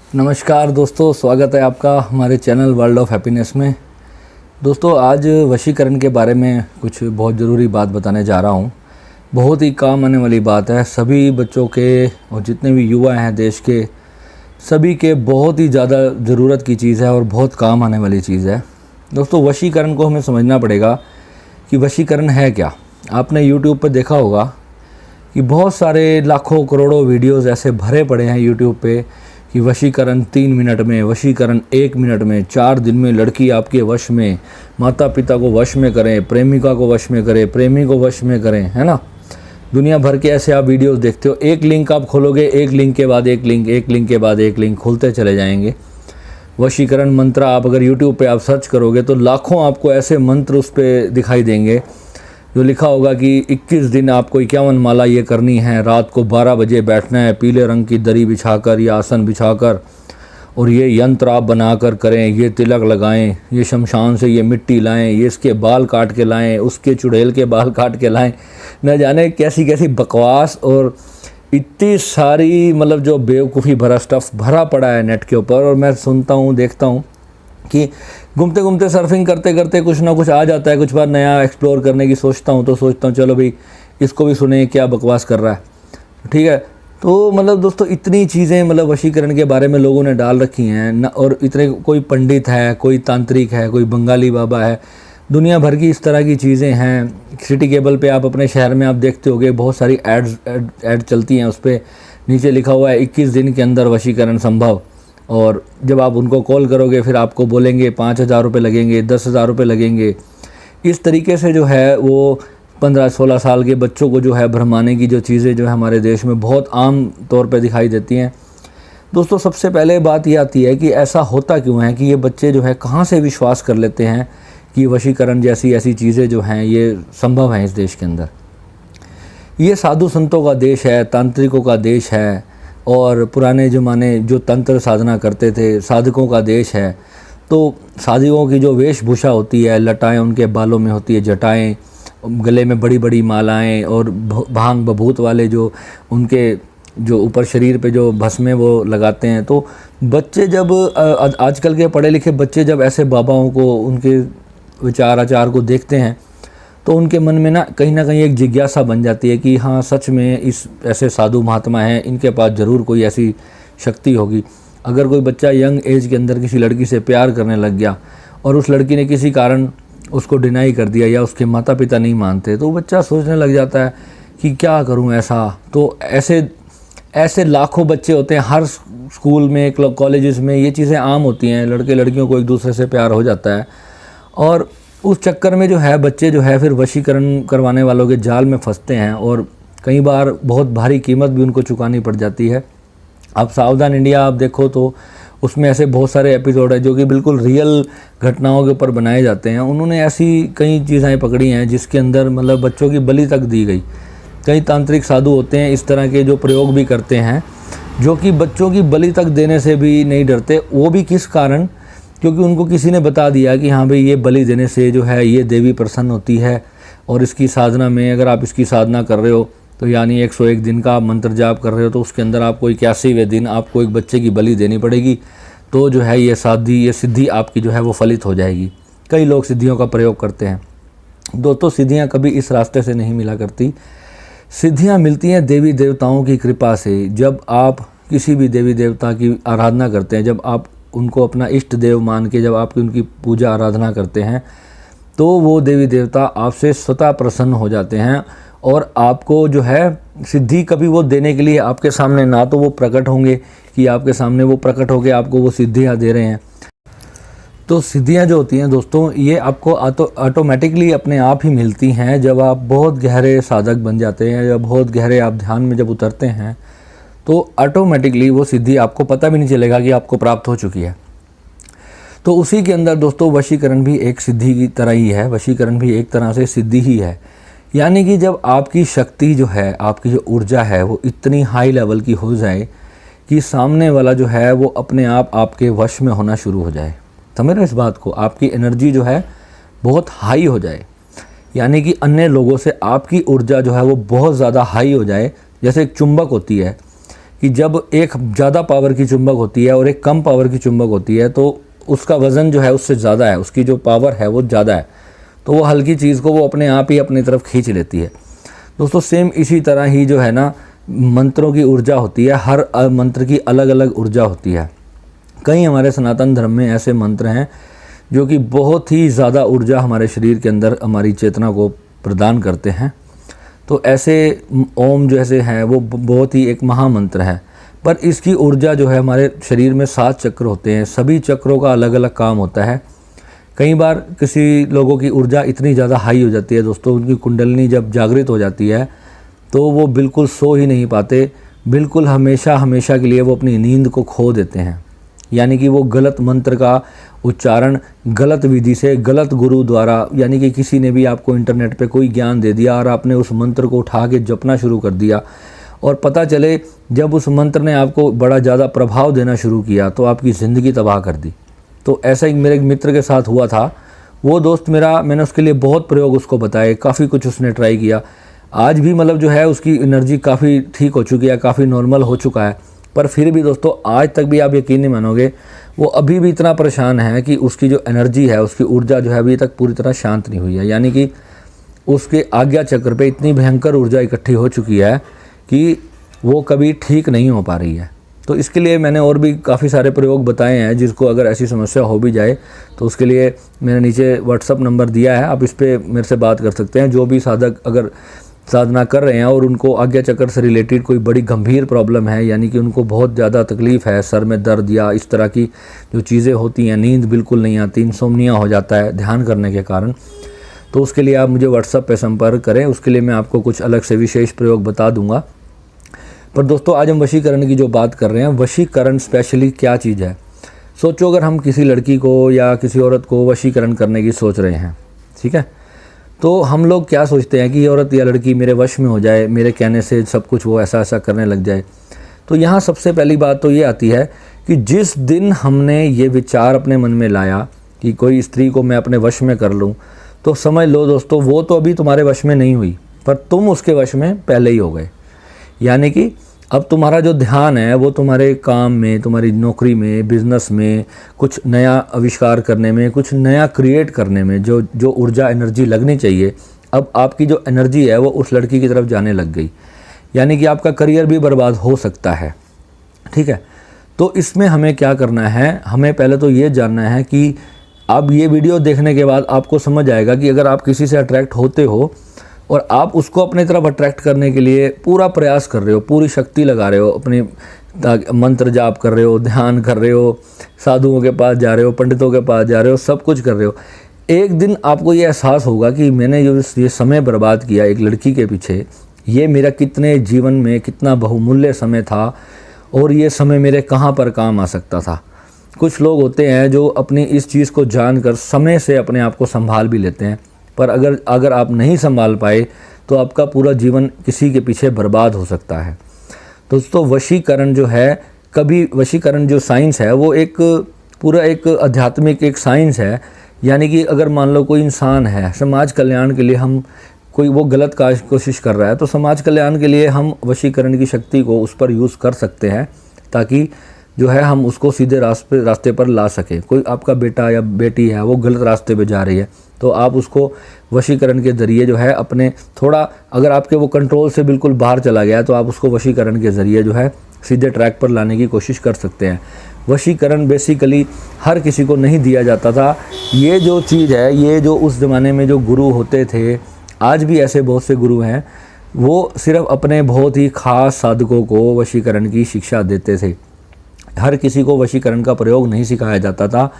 नमस्कार दोस्तों, स्वागत है आपका हमारे चैनल वर्ल्ड ऑफ हैप्पीनेस में। दोस्तों, आज वशीकरण के बारे में कुछ बहुत ज़रूरी बात बताने जा रहा हूँ। बहुत ही काम आने वाली बात है। सभी बच्चों के और जितने भी युवा हैं देश के, सभी के बहुत ही ज़्यादा ज़रूरत की चीज़ है और बहुत काम आने वाली चीज़ है। दोस्तों, वशीकरण को हमें समझना पड़ेगा कि वशीकरण है क्या। आपने यूट्यूब पर देखा होगा कि बहुत सारे लाखों करोड़ों वीडियोस ऐसे भरे पड़े हैं यूट्यूब पे कि वशीकरण 3 मिनट में, वशीकरण 1 मिनट में, 4 दिन में लड़की आपके वश में, माता पिता को वश में करें, प्रेमिका को वश में करें, प्रेमी को वश में करें, है ना। दुनिया भर के ऐसे आप वीडियोस देखते हो। एक लिंक आप खोलोगे, एक लिंक के बाद एक लिंक, एक लिंक के बाद एक लिंक खुलते चले जाएंगे। वशीकरण मंत्र आप अगर यूट्यूब पे आप सर्च करोगे तो लाखों आपको ऐसे मंत्र उस पर दिखाई देंगे जो लिखा होगा कि 21 दिन आपको 51 माला ये करनी है, रात को 12 बजे बैठना है पीले रंग की दरी बिछाकर या आसन बिछाकर, और ये यंत्र आप बनाकर करें, ये तिलक लगाएं, ये शमशान से ये मिट्टी लाएं, ये इसके बाल काट के लाएं, उसके चुड़ैल के बाल काट के लाएं। न जाने कैसी कैसी बकवास और इतनी सारी मतलब जो बेवकूफ़ी भरा स्टफ़ भरा पड़ा है नेट के ऊपर। और मैं सुनता हूँ, देखता हूँ कि घूमते घूमते सर्फिंग करते करते कुछ ना कुछ आ जाता है। कुछ बार नया एक्सप्लोर करने की सोचता हूँ तो सोचता हूँ चलो भाई इसको भी सुने, क्या बकवास कर रहा है, ठीक है। तो मतलब दोस्तों, इतनी चीज़ें मतलब वशीकरण के बारे में लोगों ने डाल रखी हैं न, और इतने, कोई पंडित है, कोई तांत्रिक है, कोई बंगाली बाबा है, दुनिया भर की इस तरह की चीज़ें हैं। सिटी केबल पे आप अपने शहर में आप देखते होगे बहुत सारी एड चलती हैं। उस पर नीचे लिखा हुआ है 21 दिन के अंदर वशीकरण संभव। और जब आप उनको कॉल करोगे फिर आपको बोलेंगे 5,000 रुपये लगेंगे, 10,000 रुपये लगेंगे। इस तरीके से जो है वो 15-16 साल के बच्चों को जो है भरमाने की जो चीज़ें जो है हमारे देश में बहुत आम तौर पे दिखाई देती हैं। दोस्तों, सबसे पहले बात ये आती है कि ऐसा होता क्यों है कि ये बच्चे जो है कहाँ से विश्वास कर लेते हैं कि वशीकरण जैसी ऐसी चीज़ें जो हैं ये संभव हैं इस देश के अंदर। ये साधु संतों का देश है, तांत्रिकों का देश है, और पुराने ज़माने जो तंत्र साधना करते थे साधकों का देश है। तो साधकों की जो वेशभूषा होती है, लटाएं उनके बालों में होती है, जटाएं, गले में बड़ी बड़ी मालाएं, और भांग बभूत वाले जो उनके जो ऊपर शरीर पे जो भस्में वो लगाते हैं। तो बच्चे जब आजकल के पढ़े लिखे बच्चे जब ऐसे बाबाओं को, उनके विचार आचार को देखते हैं तो उनके मन में ना कहीं एक जिज्ञासा बन जाती है कि हाँ, सच में इस ऐसे साधु महात्मा हैं, इनके पास ज़रूर कोई ऐसी शक्ति होगी। अगर कोई बच्चा यंग एज के अंदर किसी लड़की से प्यार करने लग गया और उस लड़की ने किसी कारण उसको डिनाई कर दिया या उसके माता पिता नहीं मानते, तो बच्चा सोचने लग जाता है कि क्या करूं ऐसा। तो ऐसे लाखों बच्चे होते हैं हर स्कूल में, कॉलेजेस में, ये चीज़ें आम होती हैं। लड़के लड़कियों को एक दूसरे से प्यार हो जाता है और उस चक्कर में जो है बच्चे जो है फिर वशीकरण करवाने वालों के जाल में फंसते हैं और कई बार बहुत भारी कीमत भी उनको चुकानी पड़ जाती है। आप सावधान इंडिया आप देखो तो उसमें ऐसे बहुत सारे एपिसोड हैं जो कि बिल्कुल रियल घटनाओं के ऊपर बनाए जाते हैं। उन्होंने ऐसी कई चीज़ें पकड़ी हैं जिसके अंदर मतलब बच्चों की बलि तक दी गई। कई तांत्रिक साधु होते हैं इस तरह के जो प्रयोग भी करते हैं, जो कि बच्चों की बलि तक देने से भी नहीं डरते। वो भी किस कारण? क्योंकि उनको किसी ने बता दिया कि हाँ भाई, ये बलि देने से जो है ये देवी प्रसन्न होती है, और इसकी साधना में अगर आप इसकी साधना कर रहे हो तो यानी 101 दिन का आप मंत्र जाप कर रहे हो तो उसके अंदर आपको 81वें दिन आपको एक बच्चे की बलि देनी पड़ेगी, तो जो है ये सिद्धि आपकी जो है वो फलित हो जाएगी। कई लोग सिद्धियों का प्रयोग करते हैं। दोस्तों, सिद्धियाँ कभी इस रास्ते से नहीं मिला करती। सिद्धियाँ मिलती हैं देवी देवताओं की कृपा से। जब आप किसी भी देवी देवता की आराधना करते हैं, जब आप उनको अपना इष्ट देव मान के जब आप उनकी पूजा आराधना करते हैं, तो वो देवी देवता आपसे स्वतः प्रसन्न हो जाते हैं और आपको जो है सिद्धि कभी वो देने के लिए आपके सामने ना तो वो प्रकट होंगे कि आपके सामने वो प्रकट होकर आपको वो सिद्धियाँ दे रहे हैं। तो सिद्धियाँ जो होती हैं दोस्तों, ये आपको ऑटोमेटिकली अपने आप ही मिलती हैं जब आप बहुत गहरे साधक बन जाते हैं या बहुत गहरे आप ध्यान में जब उतरते हैं, तो ऑटोमेटिकली वो सिद्धि आपको पता भी नहीं चलेगा कि आपको प्राप्त हो चुकी है। तो उसी के अंदर दोस्तों वशीकरण भी एक सिद्धि की तरह ही है। वशीकरण भी एक तरह से सिद्धि ही है। यानी कि जब आपकी शक्ति जो है, आपकी जो ऊर्जा है वो इतनी हाई लेवल की हो जाए कि सामने वाला जो है वो अपने आप आपके वश में होना शुरू हो जाए। समझ रहे हो इस बात को? आपकी एनर्जी जो है बहुत हाई हो जाए, यानी कि अन्य लोगों से आपकी ऊर्जा जो है वो बहुत ज़्यादा हाई हो जाए। जैसे एक चुंबक होती है कि जब एक ज़्यादा पावर की चुंबक होती है और एक कम पावर की चुंबक होती है तो उसका वज़न जो है उससे ज़्यादा है, उसकी जो पावर है वो ज़्यादा है, तो वो हल्की चीज़ को वो अपने आप ही अपनी तरफ खींच लेती है। दोस्तों सेम इसी तरह ही जो है ना मंत्रों की ऊर्जा होती है, हर मंत्र की अलग अलग ऊर्जा होती है। कई हमारे सनातन धर्म में ऐसे मंत्र हैं जो कि बहुत ही ज़्यादा ऊर्जा हमारे शरीर के अंदर हमारी चेतना को प्रदान करते हैं। तो ऐसे ओम जैसे है वो बहुत ही एक महामंत्र है, पर इसकी ऊर्जा जो है हमारे शरीर में 7 चक्र होते हैं, सभी चक्रों का अलग अलग काम होता है। कई बार किसी लोगों की ऊर्जा इतनी ज़्यादा हाई हो जाती है दोस्तों, उनकी कुंडलिनी जब जागृत हो जाती है तो वो बिल्कुल सो ही नहीं पाते, बिल्कुल हमेशा हमेशा के लिए वो अपनी नींद को खो देते हैं। यानी कि वो गलत मंत्र का उच्चारण गलत विधि से, गलत गुरु द्वारा, यानी कि किसी ने भी आपको इंटरनेट पे कोई ज्ञान दे दिया और आपने उस मंत्र को उठा के जपना शुरू कर दिया, और पता चले जब उस मंत्र ने आपको बड़ा ज़्यादा प्रभाव देना शुरू किया तो आपकी ज़िंदगी तबाह कर दी। तो ऐसा ही मेरे एक मित्र के साथ हुआ था। वो दोस्त मेरा, मैंने उसके लिए बहुत प्रयोग उसको बताए, काफ़ी कुछ उसने ट्राई किया। आज भी मतलब जो है उसकी एनर्जी काफ़ी ठीक हो चुकी है, काफ़ी नॉर्मल हो चुका है, पर फिर भी दोस्तों आज तक भी आप यकीन नहीं मानोगे वो अभी भी इतना परेशान है कि उसकी जो एनर्जी है, उसकी ऊर्जा जो है अभी तक पूरी तरह शांत नहीं हुई है। यानी कि उसके आज्ञा चक्र पे इतनी भयंकर ऊर्जा इकट्ठी हो चुकी है कि वो कभी ठीक नहीं हो पा रही है। तो इसके लिए मैंने और भी काफ़ी सारे प्रयोग बताए हैं, जिसको अगर ऐसी समस्या हो भी जाए तो उसके लिए मैंने नीचे व्हाट्सअप नंबर दिया है, आप इस पर मेरे से बात कर सकते हैं। जो भी साधक अगर साधना कर रहे हैं और उनको आज्ञा चक्र से रिलेटेड कोई बड़ी गंभीर प्रॉब्लम है, यानी कि उनको बहुत ज़्यादा तकलीफ़ है, सर में दर्द या इस तरह की जो चीज़ें होती हैं, नींद बिल्कुल नहीं आती, इंसोम्निया हो जाता है ध्यान करने के कारण, तो उसके लिए आप मुझे व्हाट्सअप पे संपर्क करें। उसके लिए मैं आपको कुछ अलग से विशेष प्रयोग बता दूंगा। पर दोस्तों आज हम वशीकरण की जो बात कर रहे हैं, वशीकरण स्पेशली क्या चीज़ है। सोचो अगर हम किसी लड़की को या किसी औरत को वशीकरण करने की सोच रहे हैं, ठीक है, तो हम लोग क्या सोचते हैं कि ये औरत या लड़की मेरे वश में हो जाए, मेरे कहने से सब कुछ वो ऐसा ऐसा करने लग जाए। तो यहाँ सबसे पहली बात तो ये आती है कि जिस दिन हमने ये विचार अपने मन में लाया कि कोई स्त्री को मैं अपने वश में कर लूँ, तो समझ लो दोस्तों वो तो अभी तुम्हारे वश में नहीं हुई, पर तुम उसके वश में पहले ही हो गए। यानी कि अब तुम्हारा जो ध्यान है वो तुम्हारे काम में, तुम्हारी नौकरी में, बिजनेस में, कुछ नया आविष्कार करने में, कुछ नया क्रिएट करने में जो ऊर्जा एनर्जी लगनी चाहिए, अब आपकी जो एनर्जी है वो उस लड़की की तरफ जाने लग गई। यानी कि आपका करियर भी बर्बाद हो सकता है, ठीक है। तो इसमें हमें क्या करना है, हमें पहले तो ये जानना है कि अब ये वीडियो देखने के बाद आपको समझ आएगा कि अगर आप किसी से अट्रैक्ट होते हो और आप उसको अपने तरफ अट्रैक्ट करने के लिए पूरा प्रयास कर रहे हो, पूरी शक्ति लगा रहे हो, अपने मंत्र जाप कर रहे हो, ध्यान कर रहे हो, साधुओं के पास जा रहे हो, पंडितों के पास जा रहे हो, सब कुछ कर रहे हो, एक दिन आपको ये एहसास होगा कि मैंने जो ये समय बर्बाद किया एक लड़की के पीछे, ये मेरा कितने जीवन में कितना बहुमूल्य समय था और ये समय मेरे कहाँ पर काम आ सकता था। कुछ लोग होते हैं जो अपनी इस चीज़ को जानकर समय से अपने आप को संभाल भी लेते हैं, पर अगर आप नहीं संभाल पाए तो आपका पूरा जीवन किसी के पीछे बर्बाद हो सकता है। दोस्तों वशीकरण जो है, कभी वशीकरण जो साइंस है वो एक पूरा एक आध्यात्मिक एक साइंस है। यानी कि अगर मान लो कोई इंसान है, समाज कल्याण के लिए हम कोई वो गलत कोशिश कर रहा है, तो समाज कल्याण के लिए हम वशीकरण की शक्ति को उस पर यूज़ कर सकते हैं, ताकि जो है हम उसको सीधे रास्ते पर ला सके। कोई आपका बेटा या बेटी है वो गलत रास्ते पे जा रही है, तो आप उसको वशीकरण के ज़रिए जो है अपने थोड़ा, अगर आपके वो कंट्रोल से बिल्कुल बाहर चला गया तो आप उसको वशीकरण के ज़रिए जो है सीधे ट्रैक पर लाने की कोशिश कर सकते हैं। वशीकरण बेसिकली हर किसी को नहीं दिया जाता था। ये जो चीज़ है, ये जो उस ज़माने में जो गुरु होते थे, आज भी ऐसे बहुत से गुरु हैं, वो सिर्फ अपने बहुत ही ख़ास साधकों को वशीकरण की शिक्षा देते थे। हर किसी को वशीकरण का प्रयोग नहीं सिखाया जाता था।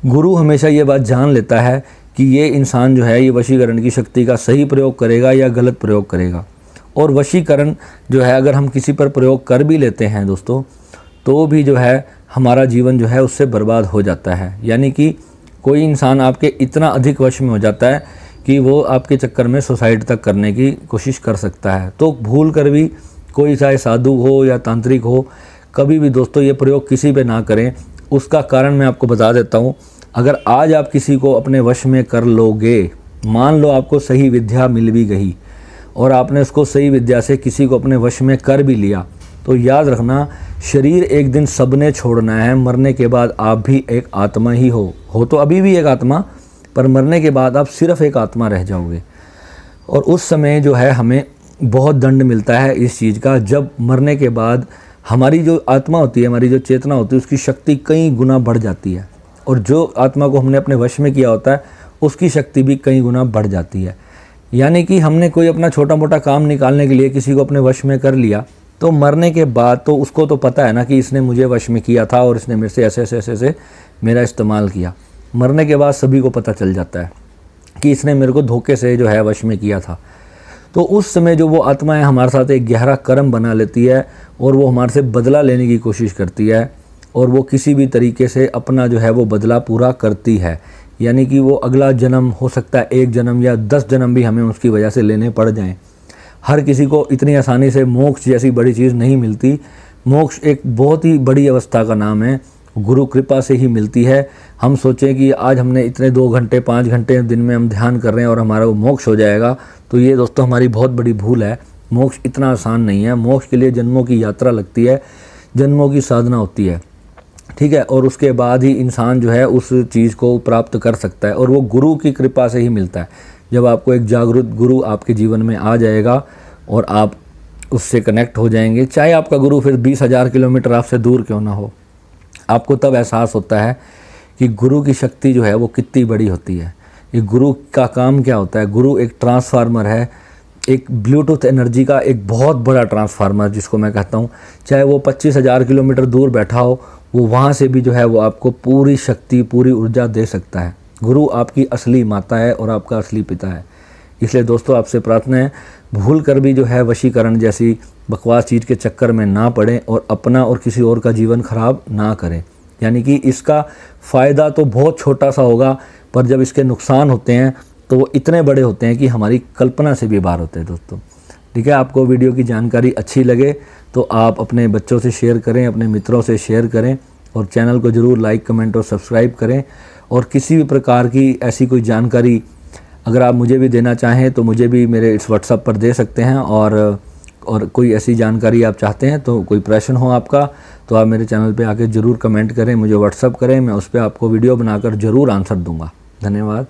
गुरु हमेशा ये बात जान लेता है कि ये इंसान जो है ये वशीकरण की शक्ति का सही प्रयोग करेगा या गलत प्रयोग करेगा। और वशीकरण जो है अगर हम किसी पर प्रयोग कर भी लेते हैं दोस्तों, तो भी जो है हमारा जीवन जो है उससे बर्बाद हो जाता है। यानी कि कोई इंसान आपके इतना अधिक वश में हो जाता है कि वो आपके चक्कर में सुसाइड तक करने की कोशिश कर सकता है। तो भूल कर भी कोई चाहे साधु हो या तांत्रिक हो, कभी भी दोस्तों ये प्रयोग किसी पे ना करें। उसका कारण मैं आपको बता देता हूँ। अगर आज आप किसी को अपने वश में कर लोगे, मान लो आपको सही विद्या मिल भी गई और आपने उसको सही विद्या से किसी को अपने वश में कर भी लिया, तो याद रखना, शरीर एक दिन सबने छोड़ना है, मरने के बाद आप भी एक आत्मा ही हो तो अभी भी एक आत्मा, पर मरने के बाद आप सिर्फ एक आत्मा रह जाओगे। और उस समय जो है हमें बहुत दंड मिलता है इस चीज़ का। जब मरने के बाद हमारी जो आत्मा होती है, हमारी जो चेतना होती है, उसकी शक्ति कई गुना बढ़ जाती है, और जो आत्मा को हमने अपने वश में किया होता है उसकी शक्ति भी कई गुना बढ़ जाती है। यानी कि हमने कोई अपना छोटा मोटा काम निकालने के लिए किसी को अपने वश में कर लिया, तो मरने के बाद तो उसको तो पता है ना कि इसने मुझे वश में किया था और इसने मेरे से ऐसे मेरा इस्तेमाल किया। मरने के बाद सभी को पता चल जाता है कि इसने मेरे को धोखे से जो है वश में किया था। तो उस समय जो वो आत्मा है हमारे साथ एक गहरा कर्म बना लेती है और वो हमारे से बदला लेने की कोशिश करती है, और वो किसी भी तरीके से अपना जो है वो बदला पूरा करती है। यानी कि वो अगला जन्म हो सकता है 1 जन्म या 10 जन्म भी हमें उसकी वजह से लेने पड़ जाएं। हर किसी को इतनी आसानी से मोक्ष जैसी बड़ी चीज़ नहीं मिलती। मोक्ष एक बहुत ही बड़ी अवस्था का नाम है, गुरु कृपा से ही मिलती है। हम सोचें कि आज हमने इतने 2 घंटे 5 घंटे दिन में हम ध्यान कर रहे हैं और हमारा वो मोक्ष हो जाएगा, तो ये दोस्तों हमारी बहुत बड़ी भूल है। मोक्ष इतना आसान नहीं है। मोक्ष के लिए जन्मों की यात्रा लगती है, जन्मों की साधना होती है, ठीक है। और उसके बाद ही इंसान जो है उस चीज़ को प्राप्त कर सकता है, और वो गुरु की कृपा से ही मिलता है। जब आपको एक जागरूक गुरु आपके जीवन में आ जाएगा और आप उससे कनेक्ट हो जाएंगे, चाहे आपका गुरु फिर 20,000 किलोमीटर आपसे दूर क्यों ना हो, आपको तब एहसास होता है कि गुरु की शक्ति जो है वो कितनी बड़ी होती है। ये गुरु का काम क्या होता है? गुरु एक ट्रांसफार्मर है, एक ब्लूटूथ एनर्जी का एक बहुत बड़ा ट्रांसफार्मर जिसको मैं कहता हूँ। चाहे वो 25,000 किलोमीटर दूर बैठा हो, वो वहाँ से भी जो है वो आपको पूरी शक्ति पूरी ऊर्जा दे सकता है। गुरु आपकी असली माता है और आपका असली पिता है। इसलिए दोस्तों आपसे प्रार्थना है, भूल कर भी जो है वशीकरण जैसी बकवास चीज़ के चक्कर में ना पड़ें और अपना और किसी और का जीवन खराब ना करें। यानी कि इसका फ़ायदा तो बहुत छोटा सा होगा, पर जब इसके नुकसान होते हैं तो वो इतने बड़े होते हैं कि हमारी कल्पना से भी बाहर होते हैं दोस्तों। ठीक है, आपको वीडियो की जानकारी अच्छी लगे तो आप अपने बच्चों से शेयर करें, अपने मित्रों से शेयर करें, और चैनल को ज़रूर लाइक कमेंट और सब्सक्राइब करें। और किसी भी प्रकार की ऐसी कोई जानकारी अगर आप मुझे भी देना चाहें तो मुझे भी मेरे इस व्हाट्सएप पर दे सकते हैं। और कोई ऐसी जानकारी आप चाहते हैं तो कोई प्रश्न हो आपका, तो आप मेरे चैनल पे आके ज़रूर कमेंट करें, मुझे व्हाट्सएप करें, मैं उस पर आपको वीडियो बनाकर ज़रूर आंसर दूंगा। धन्यवाद।